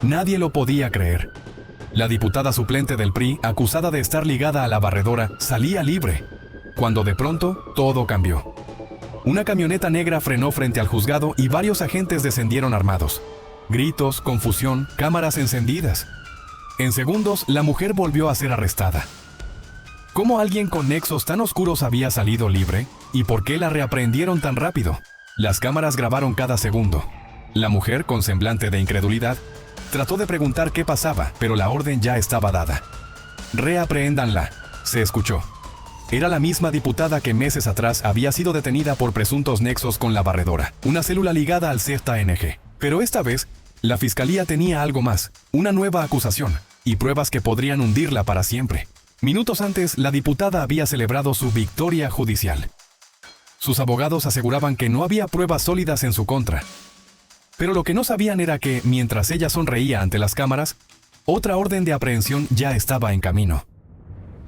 Nadie lo podía creer. La diputada suplente del PRI, acusada de estar ligada a la barredora, salía libre, cuando de pronto todo cambió. Una camioneta negra frenó frente al juzgado y varios agentes descendieron armados. Gritos, confusión, cámaras encendidas. En segundos, la mujer volvió a ser arrestada. ¿Cómo alguien con nexos tan oscuros había salido libre? ¿Y por qué la reaprehendieron tan rápido? Las cámaras grabaron cada segundo. La mujer, con semblante de incredulidad, trató de preguntar qué pasaba, pero la orden ya estaba dada. «Reaprehéndanla», se escuchó. Era la misma diputada que meses atrás había sido detenida por presuntos nexos con la barredora, una célula ligada al ZNG. Pero esta vez, la fiscalía tenía algo más, una nueva acusación, y pruebas que podrían hundirla para siempre. Minutos antes, la diputada había celebrado su victoria judicial. Sus abogados aseguraban que no había pruebas sólidas en su contra. Pero lo que no sabían era que, mientras ella sonreía ante las cámaras, otra orden de aprehensión ya estaba en camino.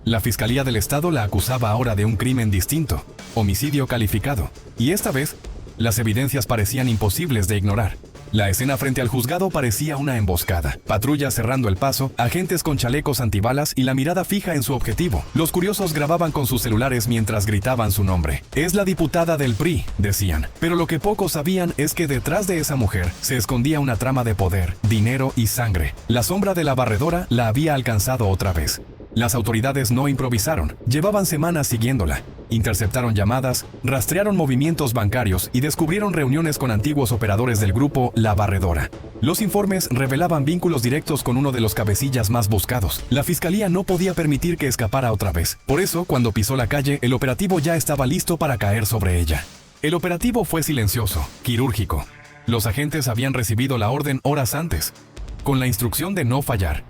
La Fiscalía del Estado la acusaba ahora de un crimen distinto, homicidio calificado, y esta vez, las evidencias parecían imposibles de ignorar. La escena frente al juzgado parecía una emboscada. Patrullas cerrando el paso, agentes con chalecos antibalas y la mirada fija en su objetivo. Los curiosos grababan con sus celulares mientras gritaban su nombre. «Es la diputada del PRI», decían. Pero lo que pocos sabían es que detrás de esa mujer se escondía una trama de poder, dinero y sangre. La sombra de la barredora la había alcanzado otra vez. Las autoridades no improvisaron, llevaban semanas siguiéndola. Interceptaron llamadas, rastrearon movimientos bancarios y descubrieron reuniones con antiguos operadores del grupo La Barredora. Los informes revelaban vínculos directos con uno de los cabecillas más buscados. La fiscalía no podía permitir que escapara otra vez. Por eso, cuando pisó la calle, el operativo ya estaba listo para caer sobre ella. El operativo fue silencioso, quirúrgico. Los agentes habían recibido la orden horas antes, con la instrucción de no fallar.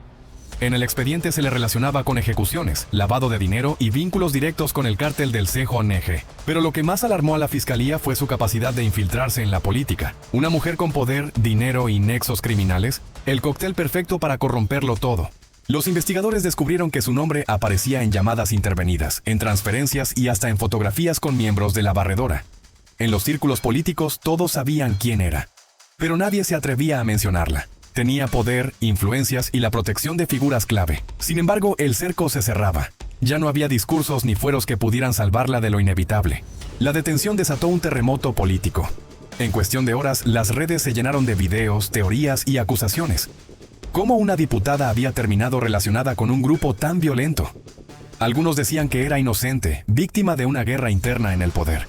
En el expediente se le relacionaba con ejecuciones, lavado de dinero y vínculos directos con el cártel del ZNG. Pero lo que más alarmó a la fiscalía fue su capacidad de infiltrarse en la política. Una mujer con poder, dinero y nexos criminales, el cóctel perfecto para corromperlo todo. Los investigadores descubrieron que su nombre aparecía en llamadas intervenidas, en transferencias y hasta en fotografías con miembros de la barredora. En los círculos políticos todos sabían quién era, pero nadie se atrevía a mencionarla. Tenía poder, influencias y la protección de figuras clave. Sin embargo, el cerco se cerraba. Ya no había discursos ni fueros que pudieran salvarla de lo inevitable. La detención desató un terremoto político. En cuestión de horas, las redes se llenaron de videos, teorías y acusaciones. ¿Cómo una diputada había terminado relacionada con un grupo tan violento? Algunos decían que era inocente, víctima de una guerra interna en el poder.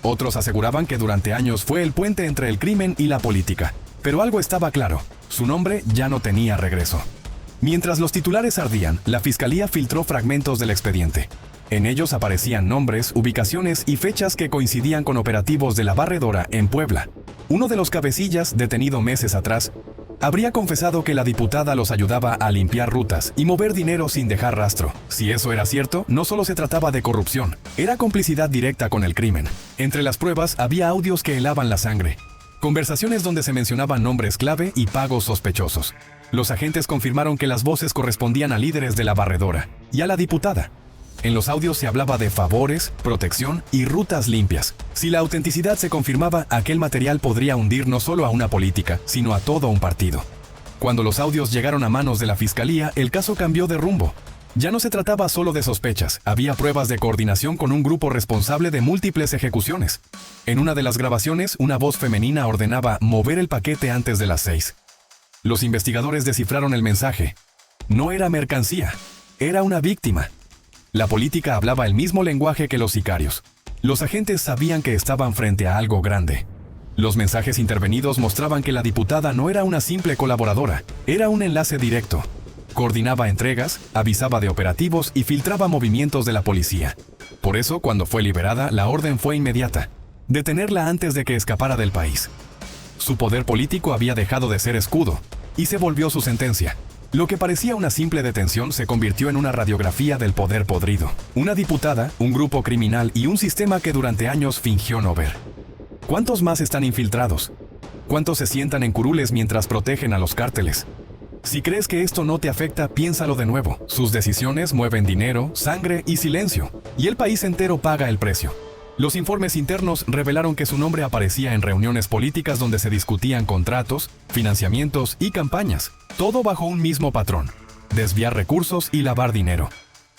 Otros aseguraban que durante años fue el puente entre el crimen y la política. Pero algo estaba claro, su nombre ya no tenía regreso. Mientras los titulares ardían, la fiscalía filtró fragmentos del expediente. En ellos aparecían nombres, ubicaciones y fechas que coincidían con operativos de la barredora en Puebla. Uno de los cabecillas, detenido meses atrás, habría confesado que la diputada los ayudaba a limpiar rutas y mover dinero sin dejar rastro. Si eso era cierto, no solo se trataba de corrupción, era complicidad directa con el crimen. Entre las pruebas había audios que helaban la sangre. Conversaciones donde se mencionaban nombres clave y pagos sospechosos. Los agentes confirmaron que las voces correspondían a líderes de la barredora y a la diputada. En los audios se hablaba de favores, protección y rutas limpias. Si la autenticidad se confirmaba, aquel material podría hundir no solo a una política, sino a todo un partido. Cuando los audios llegaron a manos de la fiscalía, el caso cambió de rumbo. Ya no se trataba solo de sospechas, había pruebas de coordinación con un grupo responsable de múltiples ejecuciones. En una de las grabaciones, una voz femenina ordenaba mover el paquete antes de las 6. Los investigadores descifraron el mensaje. No era mercancía, era una víctima. La política hablaba el mismo lenguaje que los sicarios. Los agentes sabían que estaban frente a algo grande. Los mensajes intervenidos mostraban que la diputada no era una simple colaboradora, era un enlace directo. Coordinaba entregas, avisaba de operativos y filtraba movimientos de la policía. Por eso, cuando fue liberada, la orden fue inmediata: detenerla antes de que escapara del país. Su poder político había dejado de ser escudo, y se volvió su sentencia. Lo que parecía una simple detención se convirtió en una radiografía del poder podrido. Una diputada, un grupo criminal y un sistema que durante años fingió no ver. ¿Cuántos más están infiltrados? ¿Cuántos se sientan en curules mientras protegen a los cárteles? Si crees que esto no te afecta, piénsalo de nuevo. Sus decisiones mueven dinero, sangre y silencio, y el país entero paga el precio. Los informes internos revelaron que su nombre aparecía en reuniones políticas donde se discutían contratos, financiamientos y campañas, todo bajo un mismo patrón: desviar recursos y lavar dinero.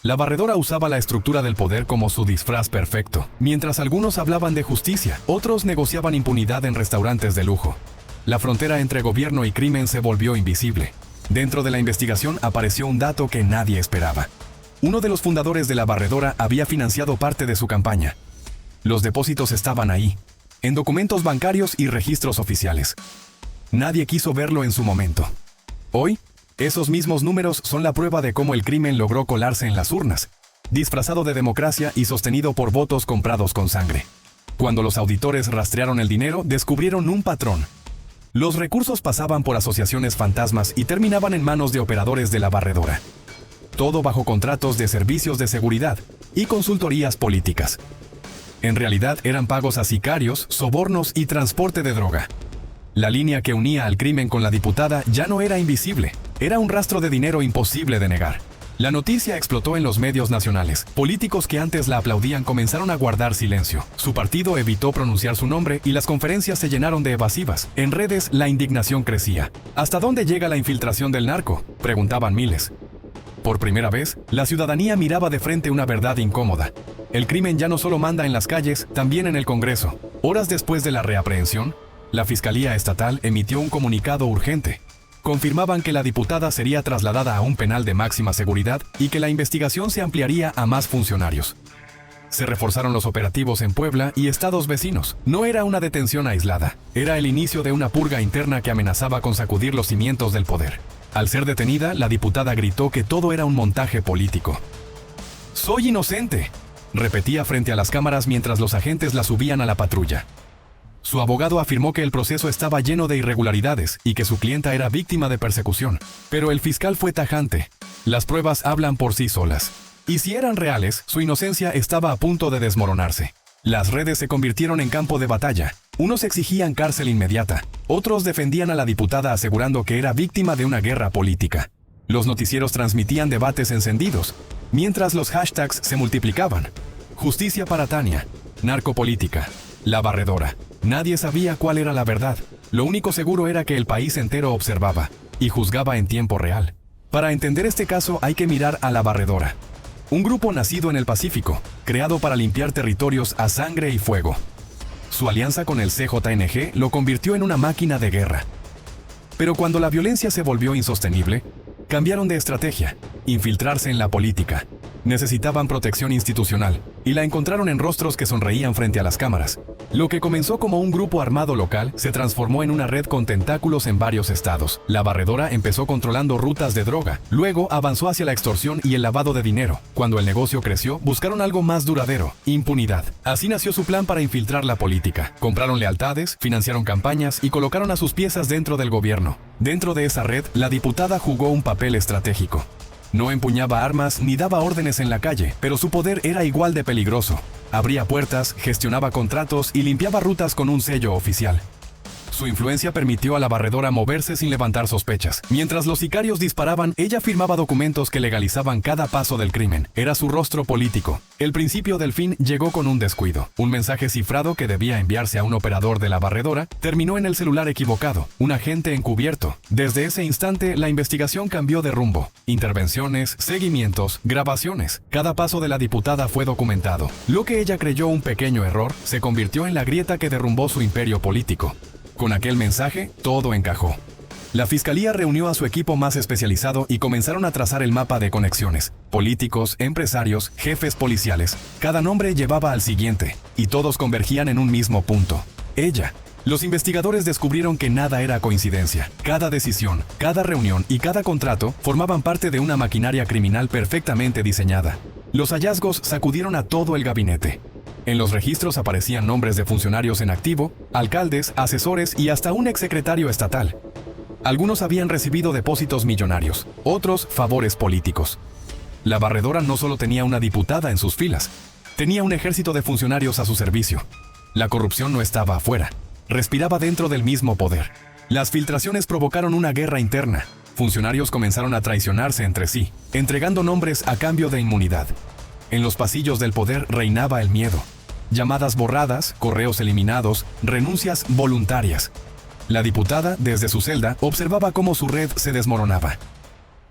La barredora usaba la estructura del poder como su disfraz perfecto. Mientras algunos hablaban de justicia, otros negociaban impunidad en restaurantes de lujo. La frontera entre gobierno y crimen se volvió invisible. Dentro de la investigación apareció un dato que nadie esperaba. Uno de los fundadores de la barredora había financiado parte de su campaña. Los depósitos estaban ahí, en documentos bancarios y registros oficiales. Nadie quiso verlo en su momento. Hoy, esos mismos números son la prueba de cómo el crimen logró colarse en las urnas, disfrazado de democracia y sostenido por votos comprados con sangre. Cuando los auditores rastrearon el dinero, descubrieron un patrón. Los recursos pasaban por asociaciones fantasmas y terminaban en manos de operadores de la barredora. Todo bajo contratos de servicios de seguridad y consultorías políticas. En realidad eran pagos a sicarios, sobornos y transporte de droga. La línea que unía al crimen con la diputada ya no era invisible, era un rastro de dinero imposible de negar. La noticia explotó en los medios nacionales. Políticos que antes la aplaudían comenzaron a guardar silencio. Su partido evitó pronunciar su nombre y las conferencias se llenaron de evasivas. En redes la indignación crecía. ¿Hasta dónde llega la infiltración del narco?, preguntaban miles. Por primera vez, la ciudadanía miraba de frente una verdad incómoda. El crimen ya no solo manda en las calles, también en el Congreso. Horas después de la reaprehensión, la Fiscalía Estatal emitió un comunicado urgente. Confirmaban que la diputada sería trasladada a un penal de máxima seguridad y que la investigación se ampliaría a más funcionarios. Se reforzaron los operativos en Puebla y estados vecinos. No era una detención aislada, era el inicio de una purga interna que amenazaba con sacudir los cimientos del poder. Al ser detenida, la diputada gritó que todo era un montaje político. «¡Soy inocente!», repetía frente a las cámaras mientras los agentes la subían a la patrulla. Su abogado afirmó que el proceso estaba lleno de irregularidades y que su clienta era víctima de persecución. Pero el fiscal fue tajante. Las pruebas hablan por sí solas. Y si eran reales, su inocencia estaba a punto de desmoronarse. Las redes se convirtieron en campo de batalla. Unos exigían cárcel inmediata. Otros defendían a la diputada asegurando que era víctima de una guerra política. Los noticieros transmitían debates encendidos, mientras los hashtags se multiplicaban. Justicia para Tania. Narcopolítica. La barredora. Nadie sabía cuál era la verdad. Lo único seguro era que el país entero observaba y juzgaba en tiempo real. Para entender este caso hay que mirar a la barredora. Un grupo nacido en el Pacífico, creado para limpiar territorios a sangre y fuego. Su alianza con el CJNG lo convirtió en una máquina de guerra. Pero cuando la violencia se volvió insostenible, cambiaron de estrategia: infiltrarse en la política. Necesitaban protección institucional, y la encontraron en rostros que sonreían frente a las cámaras. Lo que comenzó como un grupo armado local se transformó en una red con tentáculos en varios estados. La barredora empezó controlando rutas de droga, luego avanzó hacia la extorsión y el lavado de dinero. Cuando el negocio creció, buscaron algo más duradero: impunidad. Así nació su plan para infiltrar la política. Compraron lealtades, financiaron campañas y colocaron a sus piezas dentro del gobierno. Dentro de esa red, la diputada jugó un papel estratégico. No empuñaba armas ni daba órdenes en la calle, pero su poder era igual de peligroso. Abría puertas, gestionaba contratos y limpiaba rutas con un sello oficial. Su influencia permitió a la barredora moverse sin levantar sospechas. Mientras los sicarios disparaban, ella firmaba documentos que legalizaban cada paso del crimen. Era su rostro político. El principio del fin llegó con un descuido. Un mensaje cifrado que debía enviarse a un operador de la barredora terminó en el celular equivocado, un agente encubierto. Desde ese instante, la investigación cambió de rumbo. Intervenciones, seguimientos, grabaciones. Cada paso de la diputada fue documentado. Lo que ella creyó un pequeño error se convirtió en la grieta que derrumbó su imperio político. Con aquel mensaje, todo encajó. La fiscalía reunió a su equipo más especializado y comenzaron a trazar el mapa de conexiones. Políticos, empresarios, jefes policiales. Cada nombre llevaba al siguiente, y todos convergían en un mismo punto: ella. Los investigadores descubrieron que nada era coincidencia. Cada decisión, cada reunión y cada contrato formaban parte de una maquinaria criminal perfectamente diseñada. Los hallazgos sacudieron a todo el gabinete. En los registros aparecían nombres de funcionarios en activo, alcaldes, asesores y hasta un exsecretario estatal. Algunos habían recibido depósitos millonarios, otros favores políticos. La barredora no solo tenía una diputada en sus filas, tenía un ejército de funcionarios a su servicio. La corrupción no estaba afuera, respiraba dentro del mismo poder. Las filtraciones provocaron una guerra interna. Funcionarios comenzaron a traicionarse entre sí, entregando nombres a cambio de inmunidad. En los pasillos del poder reinaba el miedo. llamadas borradas, correos eliminados, renuncias voluntarias. La diputada, desde su celda, observaba cómo su red se desmoronaba.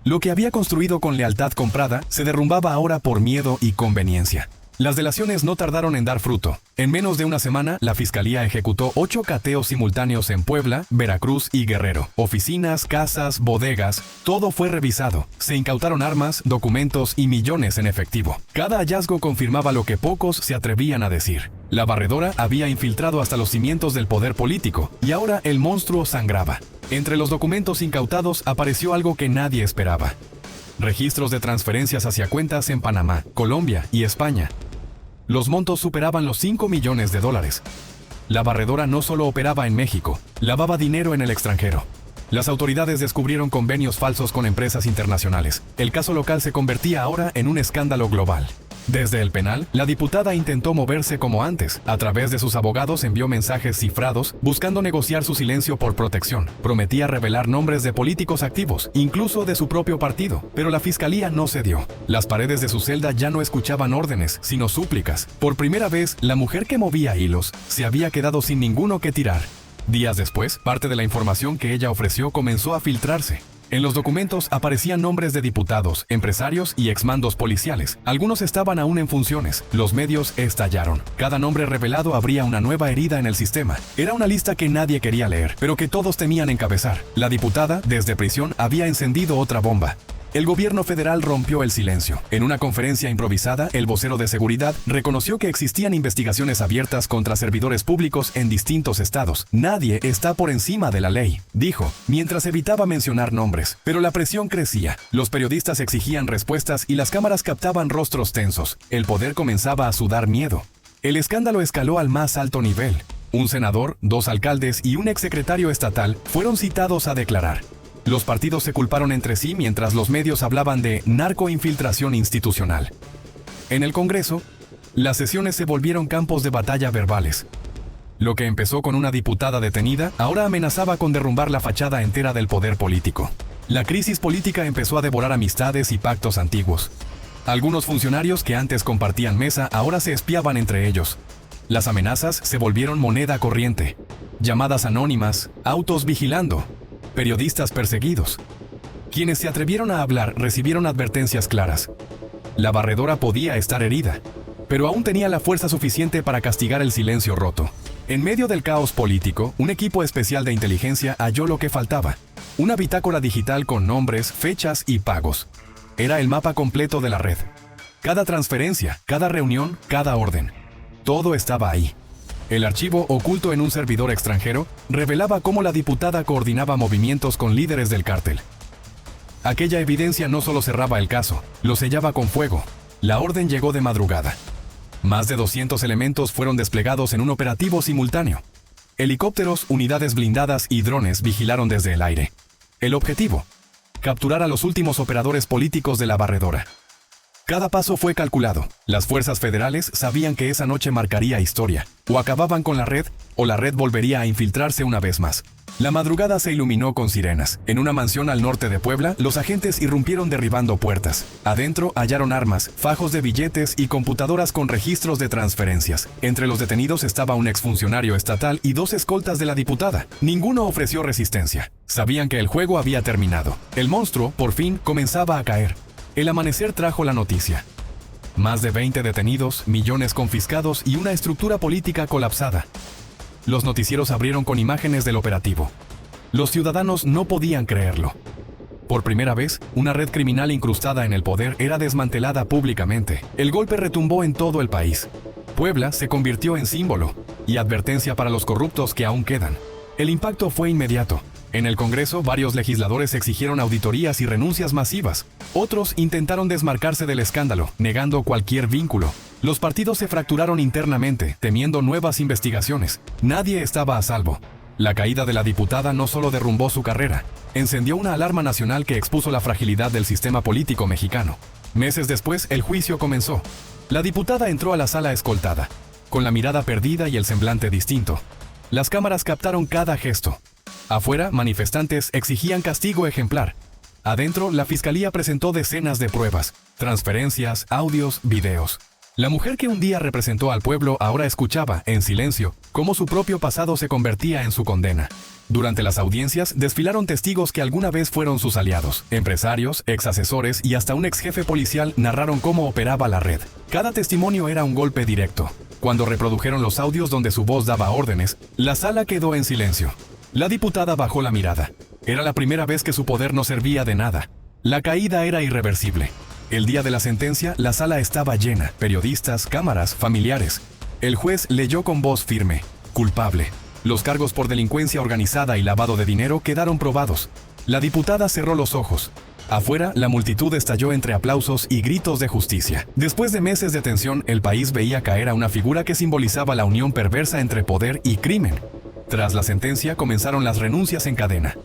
Lo que había construido con lealtad comprada se derrumbaba ahora por miedo y conveniencia. Las delaciones no tardaron en dar fruto. En menos de una semana, la Fiscalía ejecutó 8 cateos simultáneos en Puebla, Veracruz y Guerrero. Oficinas, casas, bodegas, todo fue revisado. Se incautaron armas, documentos y millones en efectivo. Cada hallazgo confirmaba lo que pocos se atrevían a decir. La barredora había infiltrado hasta los cimientos del poder político, y ahora el monstruo sangraba. Entre los documentos incautados apareció algo que nadie esperaba. Registros de transferencias hacia cuentas en Panamá, Colombia y España. Los montos superaban los $5 millones. La barredora no solo operaba en México, lavaba dinero en el extranjero. Las autoridades descubrieron convenios falsos con empresas internacionales. El caso local se convertía ahora en un escándalo global. Desde el penal, la diputada intentó moverse como antes. A través de sus abogados envió mensajes cifrados, buscando negociar su silencio por protección. Prometía revelar nombres de políticos activos, incluso de su propio partido, pero la fiscalía no cedió. Las paredes de su celda ya no escuchaban órdenes, sino súplicas. Por primera vez, la mujer que movía hilos se había quedado sin ninguno que tirar. Días después, parte de la información que ella ofreció comenzó a filtrarse. En los documentos aparecían nombres de diputados, empresarios y exmandos policiales. Algunos estaban aún en funciones. Los medios estallaron. Cada nombre revelado abría una nueva herida en el sistema. Era una lista que nadie quería leer, pero que todos temían encabezar. La diputada, desde prisión, había encendido otra bomba. El gobierno federal rompió el silencio. En una conferencia improvisada, el vocero de seguridad reconoció que existían investigaciones abiertas contra servidores públicos en distintos estados. Nadie está por encima de la ley, dijo, mientras evitaba mencionar nombres. Pero la presión crecía. Los periodistas exigían respuestas y las cámaras captaban rostros tensos. El poder comenzaba a sudar miedo. El escándalo escaló al más alto nivel. Un senador, 2 alcaldes y un exsecretario estatal fueron citados a declarar. Los partidos se culparon entre sí mientras los medios hablaban de narcoinfiltración institucional. En el Congreso, las sesiones se volvieron campos de batalla verbales. Lo que empezó con una diputada detenida, ahora amenazaba con derrumbar la fachada entera del poder político. La crisis política empezó a devorar amistades y pactos antiguos. Algunos funcionarios que antes compartían mesa ahora se espiaban entre ellos. Las amenazas se volvieron moneda corriente. Llamadas anónimas, autos vigilando, periodistas perseguidos. Quienes se atrevieron a hablar recibieron advertencias claras. La barredora podía estar herida, pero aún tenía la fuerza suficiente para castigar el silencio roto. En medio del caos político, un equipo especial de inteligencia halló lo que faltaba. Una bitácora digital con nombres, fechas y pagos. Era el mapa completo de la red. Cada transferencia, cada reunión, cada orden. Todo estaba ahí. El archivo, oculto en un servidor extranjero, revelaba cómo la diputada coordinaba movimientos con líderes del cártel. Aquella evidencia no solo cerraba el caso, lo sellaba con fuego. La orden llegó de madrugada. Más de 200 elementos fueron desplegados en un operativo simultáneo. Helicópteros, unidades blindadas y drones vigilaron desde el aire. El objetivo: capturar a los últimos operadores políticos de la barredora. Cada paso fue calculado. Las fuerzas federales sabían que esa noche marcaría historia. O acababan con la red, o la red volvería a infiltrarse una vez más. La madrugada se iluminó con sirenas. En una mansión al norte de Puebla, los agentes irrumpieron derribando puertas. Adentro hallaron armas, fajos de billetes y computadoras con registros de transferencias. Entre los detenidos estaba un exfuncionario estatal y 2 escoltas de la diputada. Ninguno ofreció resistencia. Sabían que el juego había terminado. El monstruo, por fin, comenzaba a caer. El amanecer trajo la noticia. Más de 20 detenidos, millones confiscados y una estructura política colapsada. Los noticieros abrieron con imágenes del operativo. Los ciudadanos no podían creerlo. Por primera vez, una red criminal incrustada en el poder era desmantelada públicamente. El golpe retumbó en todo el país. Puebla se convirtió en símbolo y advertencia para los corruptos que aún quedan. El impacto fue inmediato. En el Congreso, varios legisladores exigieron auditorías y renuncias masivas. Otros intentaron desmarcarse del escándalo, negando cualquier vínculo. Los partidos se fracturaron internamente, temiendo nuevas investigaciones. Nadie estaba a salvo. La caída de la diputada no solo derrumbó su carrera, encendió una alarma nacional que expuso la fragilidad del sistema político mexicano. Meses después, el juicio comenzó. La diputada entró a la sala escoltada, con la mirada perdida y el semblante distinto. Las cámaras captaron cada gesto. Afuera, manifestantes exigían castigo ejemplar. Adentro, la fiscalía presentó decenas de pruebas, transferencias, audios, videos. La mujer que un día representó al pueblo ahora escuchaba, en silencio, cómo su propio pasado se convertía en su condena. Durante las audiencias desfilaron testigos que alguna vez fueron sus aliados. Empresarios, ex-asesores y hasta un ex-jefe policial narraron cómo operaba la red. Cada testimonio era un golpe directo. Cuando reprodujeron los audios donde su voz daba órdenes, la sala quedó en silencio. La diputada bajó la mirada. Era la primera vez que su poder no servía de nada. La caída era irreversible. El día de la sentencia, la sala estaba llena, periodistas, cámaras, familiares. El juez leyó con voz firme: culpable. Los cargos por delincuencia organizada y lavado de dinero quedaron probados. La diputada cerró los ojos. Afuera, la multitud estalló entre aplausos y gritos de justicia. Después de meses de tensión, el país veía caer a una figura que simbolizaba la unión perversa entre poder y crimen. Tras la sentencia, comenzaron las renuncias en cadena.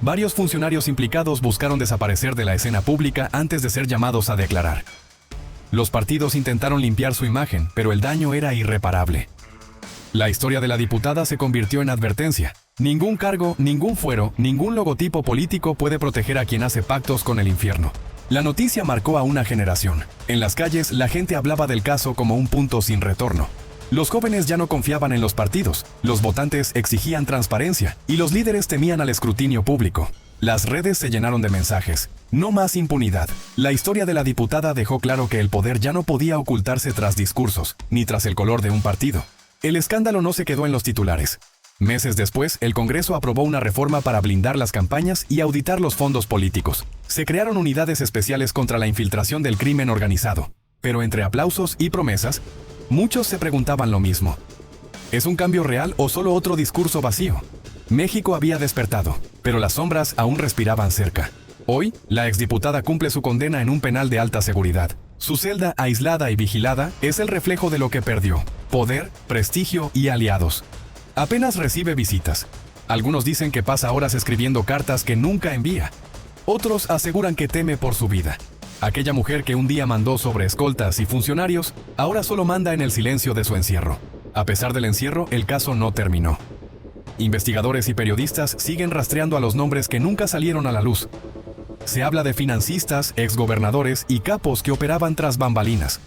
Varios funcionarios implicados buscaron desaparecer de la escena pública antes de ser llamados a declarar. Los partidos intentaron limpiar su imagen, pero el daño era irreparable. La historia de la diputada se convirtió en advertencia. Ningún cargo, ningún fuero, ningún logotipo político puede proteger a quien hace pactos con el infierno. La noticia marcó a una generación. En las calles, la gente hablaba del caso como un punto sin retorno. Los jóvenes ya no confiaban en los partidos, los votantes exigían transparencia y los líderes temían al escrutinio público. Las redes se llenaron de mensajes: no más impunidad. La historia de la diputada dejó claro que el poder ya no podía ocultarse tras discursos, ni tras el color de un partido. El escándalo no se quedó en los titulares. Meses después, el Congreso aprobó una reforma para blindar las campañas y auditar los fondos políticos. Se crearon unidades especiales contra la infiltración del crimen organizado. Pero entre aplausos y promesas, muchos se preguntaban lo mismo: ¿es un cambio real o solo otro discurso vacío? México había despertado, pero las sombras aún respiraban cerca. Hoy, la exdiputada cumple su condena en un penal de alta seguridad. Su celda, aislada y vigilada, es el reflejo de lo que perdió: poder, prestigio y aliados. Apenas recibe visitas. Algunos dicen que pasa horas escribiendo cartas que nunca envía. Otros aseguran que teme por su vida. Aquella mujer que un día mandó sobre escoltas y funcionarios, ahora solo manda en el silencio de su encierro. A pesar del encierro, el caso no terminó. Investigadores y periodistas siguen rastreando a los nombres que nunca salieron a la luz. Se habla de financistas, exgobernadores y capos que operaban tras bambalinas.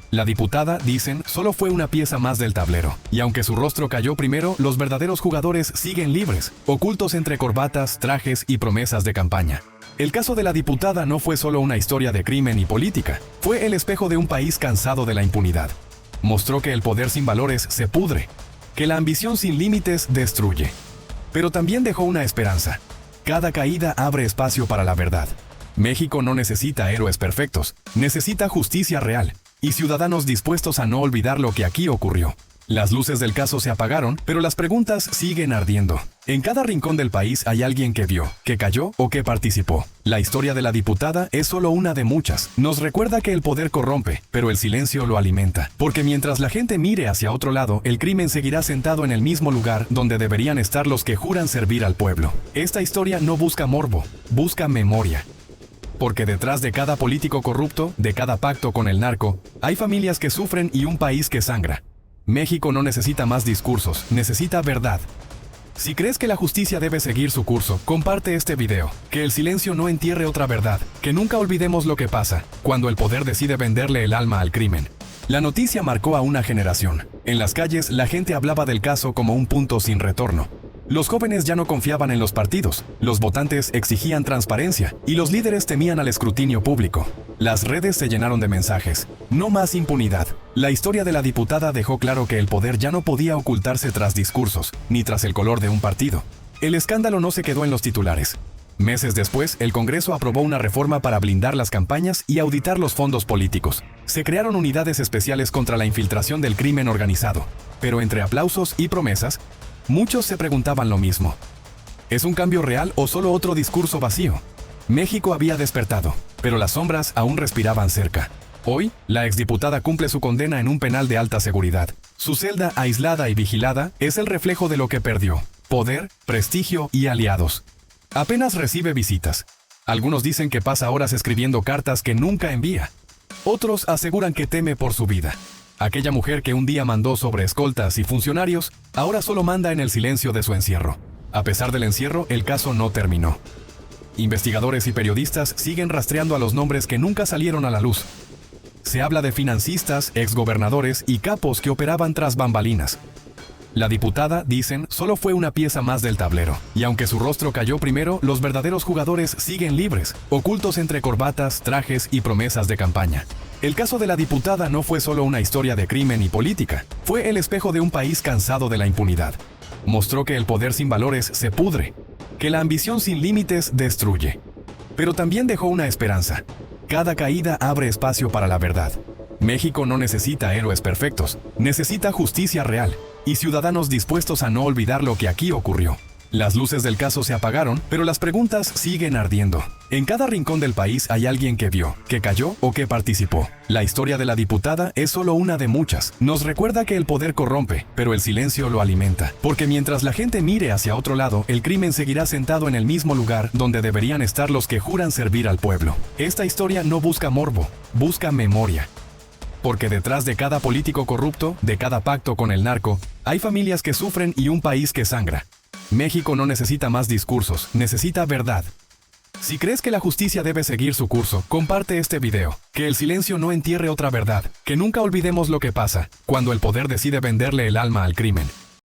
La diputada, dicen, solo fue una pieza más del tablero. Y aunque su rostro cayó primero, los verdaderos jugadores siguen libres, ocultos entre corbatas, trajes y promesas de campaña. El caso de la diputada no fue solo una historia de crimen y política, fue el espejo de un país cansado de la impunidad. Mostró que el poder sin valores se pudre, que la ambición sin límites destruye. Pero también dejó una esperanza. Cada caída abre espacio para la verdad. México no necesita héroes perfectos, necesita justicia real y ciudadanos dispuestos a no olvidar lo que aquí ocurrió. Las luces del caso se apagaron, pero las preguntas siguen ardiendo. En cada rincón del país hay alguien que vio, que cayó o que participó. La historia de la diputada es solo una de muchas. Nos recuerda que el poder corrompe, pero el silencio lo alimenta. Porque mientras la gente mire hacia otro lado, el crimen seguirá sentado en el mismo lugar donde deberían estar los que juran servir al pueblo. Esta historia no busca morbo, busca memoria. Porque detrás de cada político corrupto, de cada pacto con el narco, hay familias que sufren y un país que sangra. México no necesita más discursos, necesita verdad. Si crees que la justicia debe seguir su curso, comparte este video. Que el silencio no entierre otra verdad. Que nunca olvidemos lo que pasa cuando el poder decide venderle el alma al crimen. La noticia marcó a una generación. En las calles, la gente hablaba del caso como un punto sin retorno. Los jóvenes ya no confiaban en los partidos, los votantes exigían transparencia y los líderes temían al escrutinio público. Las redes se llenaron de mensajes: no más impunidad. La historia de la diputada dejó claro que el poder ya no podía ocultarse tras discursos, ni tras el color de un partido. El escándalo no se quedó en los titulares. Meses después, el Congreso aprobó una reforma para blindar las campañas y auditar los fondos políticos. Se crearon unidades especiales contra la infiltración del crimen organizado. Pero entre aplausos y promesas, muchos se preguntaban lo mismo: ¿es un cambio real o solo otro discurso vacío? México había despertado, pero las sombras aún respiraban cerca. Hoy, la exdiputada cumple su condena en un penal de alta seguridad. Su celda, aislada y vigilada, es el reflejo de lo que perdió: poder, prestigio y aliados. Apenas recibe visitas. Algunos dicen que pasa horas escribiendo cartas que nunca envía. Otros aseguran que teme por su vida. Aquella mujer que un día mandó sobre escoltas y funcionarios, ahora solo manda en el silencio de su encierro. A pesar del encierro, el caso no terminó. Investigadores y periodistas siguen rastreando a los nombres que nunca salieron a la luz. Se habla de financistas, exgobernadores y capos que operaban tras bambalinas. La diputada, dicen, solo fue una pieza más del tablero. Y aunque su rostro cayó primero, los verdaderos jugadores siguen libres, ocultos entre corbatas, trajes y promesas de campaña. El caso de la diputada no fue solo una historia de crimen y política, fue el espejo de un país cansado de la impunidad. Mostró que el poder sin valores se pudre, que la ambición sin límites destruye. Pero también dejó una esperanza. Cada caída abre espacio para la verdad. México no necesita héroes perfectos, necesita justicia real y ciudadanos dispuestos a no olvidar lo que aquí ocurrió. Las luces del caso se apagaron, pero las preguntas siguen ardiendo. En cada rincón del país hay alguien que vio, que cayó o que participó. La historia de la diputada es solo una de muchas. Nos recuerda que el poder corrompe, pero el silencio lo alimenta. Porque mientras la gente mire hacia otro lado, el crimen seguirá sentado en el mismo lugar donde deberían estar los que juran servir al pueblo. Esta historia no busca morbo, busca memoria. Porque detrás de cada político corrupto, de cada pacto con el narco, hay familias que sufren y un país que sangra. México no necesita más discursos, necesita verdad. Si crees que la justicia debe seguir su curso, comparte este video. Que el silencio no entierre otra verdad. Que nunca olvidemos lo que pasa cuando el poder decide venderle el alma al crimen.